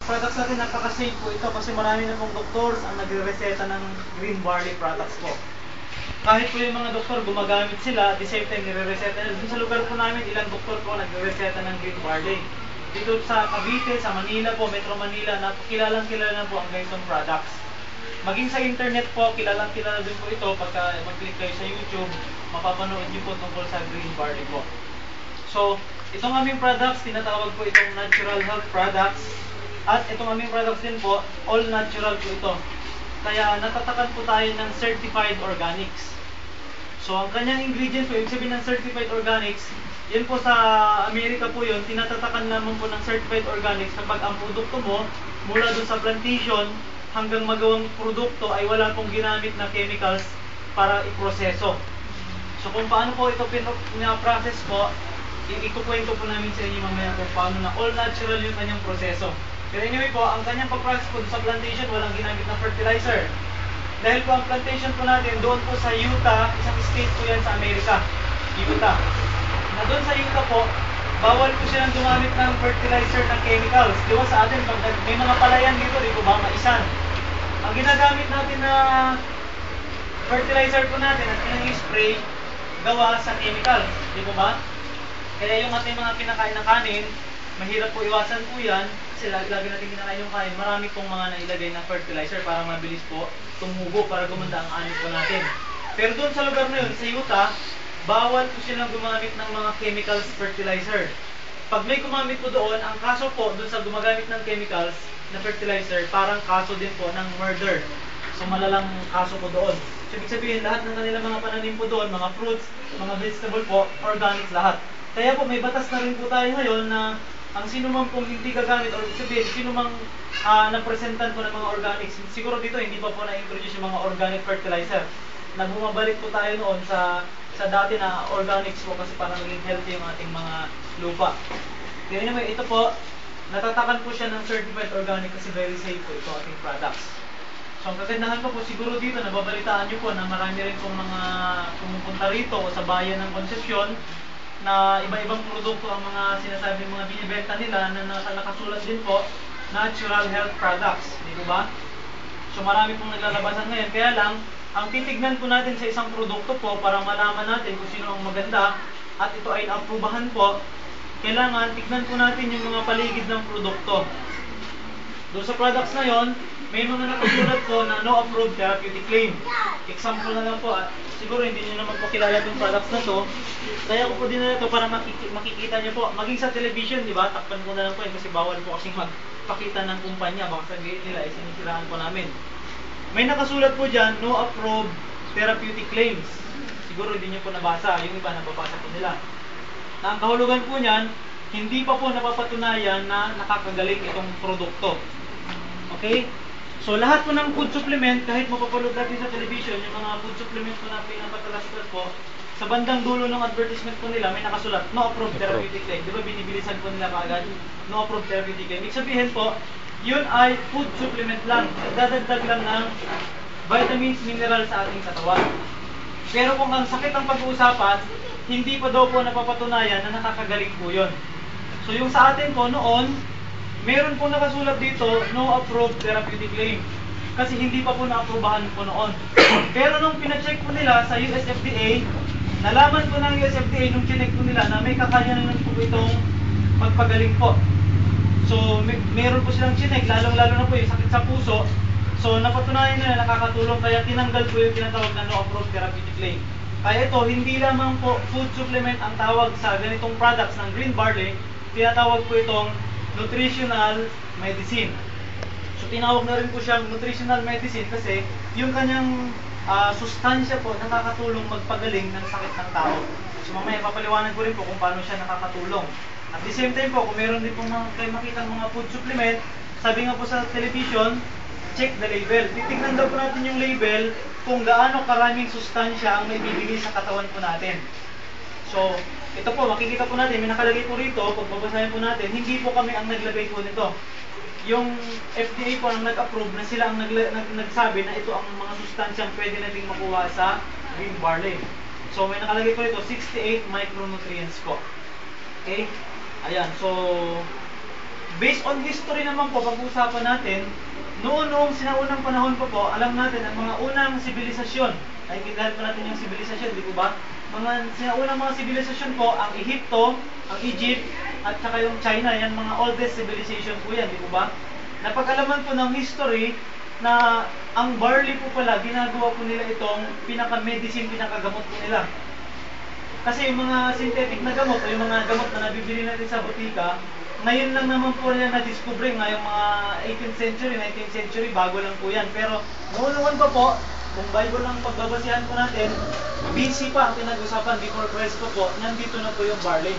products natin napaka-safe po ito kasi marami na pong doctors ang nagre-reseta ng green barley products po. Kahit po yung mga doktor gumagamit sila, at the same time nire-reseta nila. Sa lugar po namin, ilang doktor po nagre-reseta ng green barley. Dito sa Cavite, sa Manila po, Metro Manila, kilalang kilala na po ang ganitong products. Maging sa internet po, kilalang kilala din po ito. Pagka mag-click kayo sa YouTube, mapapanood niyo po tungkol sa green barley po. So, itong aming products, tinatawag po itong natural health products. At itong aming products din po, all natural po ito. Kaya natatakan po tayo ng certified organics. So, ang kanyang ingredients po, ibig sabihin ng certified organics, yan po sa Amerika po yun, tinatatakan naman po ng certified organics kapag ang produkto mo, mula dun sa plantation hanggang magawang produkto ay wala pong ginamit na chemicals para iproseso. So, kung paano po ito pinaprocess po, ikukwento po namin sa inyo mamaya kung paano na all natural yung kanyang proseso. Pero anyway po, ang kanyang pag-process po sa plantation, walang ginamit na fertilizer. Dahil po ang plantation po natin, doon po sa Utah, isang state po yan sa Amerika, Utah. Na doon sa Utah po, bawal po silang gumamit ng fertilizer na chemicals. Di ba sa atin, pag may mga palayan dito, di po ba, maisan. Ang ginagamit natin na fertilizer po natin at pinang-spray, gawa sa chemicals. Di po ba? Kaya yung ating mga kinakain na kanin, mahirap po iwasan po yan kasi lagi natin kinakain yung kain. Marami pong mga nailagay na fertilizer para mabilis po tumubo para gumanda ang anin po natin. Pero doon sa lugar na yun, sa Utah, bawal po silang gumamit ng mga chemicals fertilizer. Pag may gumamit po doon, ang kaso po doon sa gumagamit ng chemicals na fertilizer, parang kaso din po ng murder. So malalang kaso po doon. So ibig sabihin, lahat ng kanilang mga pananim po doon, mga fruits, mga vegetable po, organic lahat. Kaya po may batas na rin po tayo ngayon na ang sino man pong hindi gagamit or sabihin, sino mang napresentan po ng mga organics, siguro dito hindi pa po na-introduce yung mga organic fertilizer. Bumabalik po tayo noon sa dati na organics po kasi parang naging healthy yung ating mga lupa. Kaya anyway, ito po, natatakan po siya ng certified organic kasi very safe po ito ating products. So ang kagandahan po siguro dito, nababalitaan nyo po na marami rin pong mga pumupunta rito o sa bayan ng Concepcion na iba-ibang produkto ang mga sinasabi mga binibenta nila na nakasulat din po, natural health products, di ba? So marami pong naglalabasan ngayon, kaya lang, ang titignan po natin sa isang produkto po para malaman natin kung sino ang maganda at ito ay naaprubahan po, kailangan tignan po natin yung mga paligid ng produkto. Doon sa products na yon, may mga nakasulat po na no approved therapeutic claim. Example na lang po, siguro hindi nyo naman po kilala itong products na to. Kaya ko po din na ito para makikita nyo po. Maging sa television, di ba? Takpan ko na lang po yun kasi bawal po kasing magpakita ng kumpanya. Baka sabihin nila, sinisiraan po namin. May nakasulat po dyan, no approved therapeutic claims. Siguro hindi nyo po nabasa. Yung iba nababasa po nila. Na ang kahulugan po niyan, hindi pa po napapatunayan na nakakagaling itong produkto. Okay? So lahat po ng food supplement, kahit mapapanood natin sa television, yung mga food supplement po na pinapatalas-talas po, sa bandang dulo ng advertisement po nila, may nakasulat, no approved therapeutic claim. Di ba binibilisan po nila kaagad, no approved therapeutic claim. Ibig sabihin po, yun ay food supplement lang. Dadagdag lang ng vitamins, minerals sa ating katawan. Pero kung ang sakit ang pag-uusapan, hindi pa daw po napapatunayan na nakakagaling po yun. So yung sa atin po noon, meron po nakasulat dito, no approved therapeutic claim. Kasi hindi pa po na-aprobahan po noon. Pero nung pina-check po nila sa US FDA, nalaman po ng US FDA nung chinek po nila na may kakayanan po itong magpagaling po. So meron po silang chinek, lalong-lalo na po yung sakit sa puso. So napatunayan nila nakakatulong, kaya tinanggal po yung tinatawag na no approved therapeutic claim. Kaya ito, hindi lamang po food supplement ang tawag sa ganitong products ng green barley, tinatawag po itong nutritional medicine. So tinawag na rin po siyang nutritional medicine kasi yung kanyang sustansya po nakakatulong magpagaling ng sakit ng tao. So mamaya papaliwanag ko rin po kung paano siya nakakatulong. At the same time po, kung meron din po kayo makita mga food supplement, sabi nga po sa television, check the label. Titignan daw po natin yung label kung gaano karaming sustansya ang may bibigay sa katawan po natin. So, ito po, makikita po natin, may nakalagay po rito, pag babasahin po natin, hindi po kami ang naglagay po nito. Yung FDA po ang nag-approve na sila ang nagsabi na ito ang mga sustansyang pwede nating makuha sa green barley. So, may nakalagay po rito, 68 micronutrients po. Okay? Ayan, so, based on history naman po, pag-uusapan natin, noong sinaunang panahon po, alam natin ang mga unang sibilisasyon. Naintindihan po natin yung sibilisasyon, di po ba? Sinaunang mga sibilisasyon po, ang Ehipto, ang Egypt, at saka yung China, yan mga oldest civilization po yan, di po ba? Napag-alaman po ng history na ang barley po pala, ginagawa po nila itong pinaka-medicine, pinaka-gamot po nila. Kasi yung mga synthetic na gamot o yung mga gamot na nabibili natin sa butika, ngayon lang naman po nila na-discover ngayong mga 18th century, 19th century, bago lang po yan. Pero noon pa po, kung Bible lang pagbabasihan po natin, BC pa ang pinag-usapan, before Christ po, nandito na po yung barley.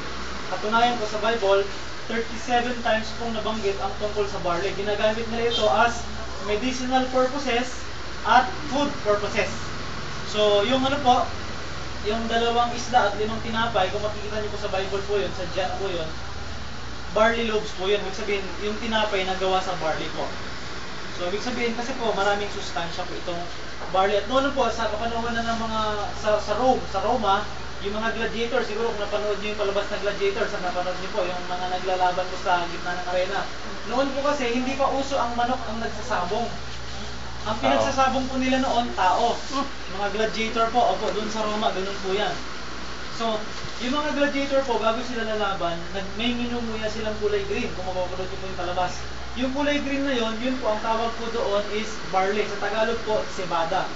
Katunayan po sa Bible, 37 times pong nabanggit ang tungkol sa barley. Ginagamit nila ito as medicinal purposes at food purposes. So yung yung dalawang isda at 5 tinapay, kung makikita niyo po sa Bible po yun, sa John po yun, barley loaves po yun. Ibig sabihin, yung tinapay na gawa sa barley po. So, ibig sabihin kasi po, maraming sustansya po itong barley. At noon po, sa kapanahon na ng mga, sa Roma, yung mga gladiator, siguro kung napanood niyo yung palabas na gladiator, sa napanood niyo po, yung mga naglalaban po sa gitna ng arena. Noon po kasi, hindi pa uso ang manok ang nagsasabong. Ang pinagsasabong po nila noon, tao. Mga gladiator po, opo, doon sa Roma, ganun po yan. So, yung mga gladiator po, bago sila lalaban, may minumuya silang kulay green, kung mapapanood nyo po yung palabas. Yung kulay green na yun po, ang tawag po doon is barley. Sa Tagalog po, cebada.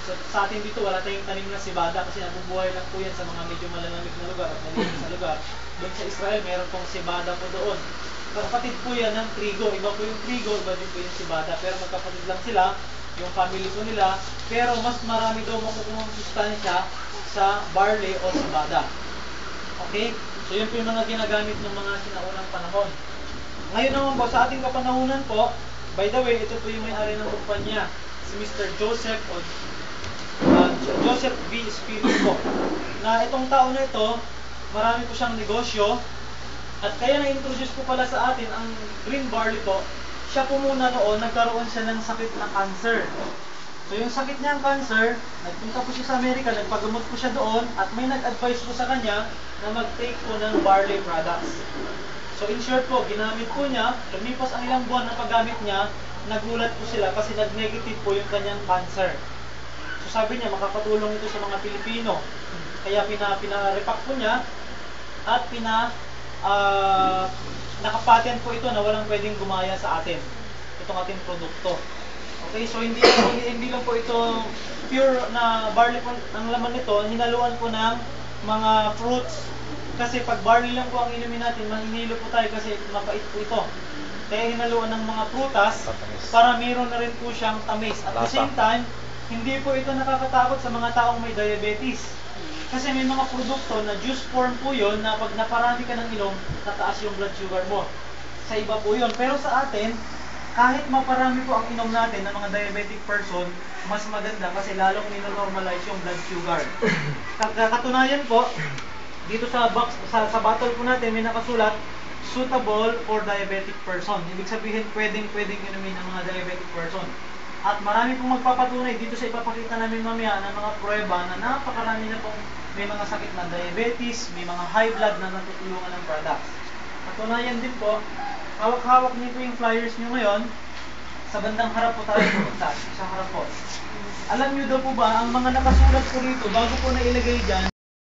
So, sa atin dito, wala tayong tanim na cebada kasi nabubuhay lang po yan sa mga medyo malalamig na lugar at malinis na lugar. Doon sa Israel, meron pong cebada po doon. Kapatid po yan ng trigo. Iba po yung trigo, iba din po yung cebada. Pero magkapatid lang sila, yung family po nila. Pero mas marami daw makukuha ng sustansya sa barley o cebada. Okay? So yun po yung mga ginagamit ng mga sinaunang panahon. Ngayon naman po, sa ating kapanahunan po, by the way, ito po yung may-ari ng kumpanya, si Mr. Joseph V. Spirit po. Na itong tao na ito, marami po siyang negosyo. At kaya na-introduce ko pala sa atin ang green barley po. Siya po muna noon, nagkaroon siya ng sakit na cancer. So yung sakit niyang cancer, nagpunta po siya sa Amerika, nagpagamot po siya doon, at may nag-advise po sa kanya na mag-take po ng barley products. So in short po, ginamit po niya, lumipas ang ilang buwan na paggamit niya, nagulat po sila kasi nag-negative po yung kanyang cancer. So sabi niya, makakatulong ito sa mga Pilipino. Kaya pina-repack po niya, at nakapatent po ito na walang pwedeng gumaya sa atin. Itong ating produkto. Okay, so hindi lang po ito pure na barley po ang laman nito, hinaluan po ng mga fruits. Kasi pag barley lang po ang inumin natin, mahinilo po tayo kasi mapait po ito. Kaya hinaluan ng mga prutas para mayroon na rin po siyang tamis. At the same time, hindi po ito nakakatakot sa mga taong may diabetes. Kasi may mga produkto na juice form po yun na pag naparami ka ng inom, tataas yung blood sugar mo. Sa iba po yun. Pero sa atin, kahit maparami po ang inom natin ng mga diabetic person, mas maganda kasi lalong nino-normalize yung blood sugar. Katunayan po, dito sa box, sa bottle po natin, may nakasulat, suitable for diabetic person. Ibig sabihin, pwedeng inumin ng mga diabetic person. At marami pong magpapatunay dito sa ipapakita namin mamaya ng mga prueba na napakarami na pong may mga sakit na diabetes, may mga high blood na natutulungan ng products. Katunayan din po, hawak-hawak niyo po yung flyers niyo ngayon. Sa bandang harap po tayo sa harap po. Alam niyo daw po ba, ang mga nakasulat po rito, bago po nailagay dyan,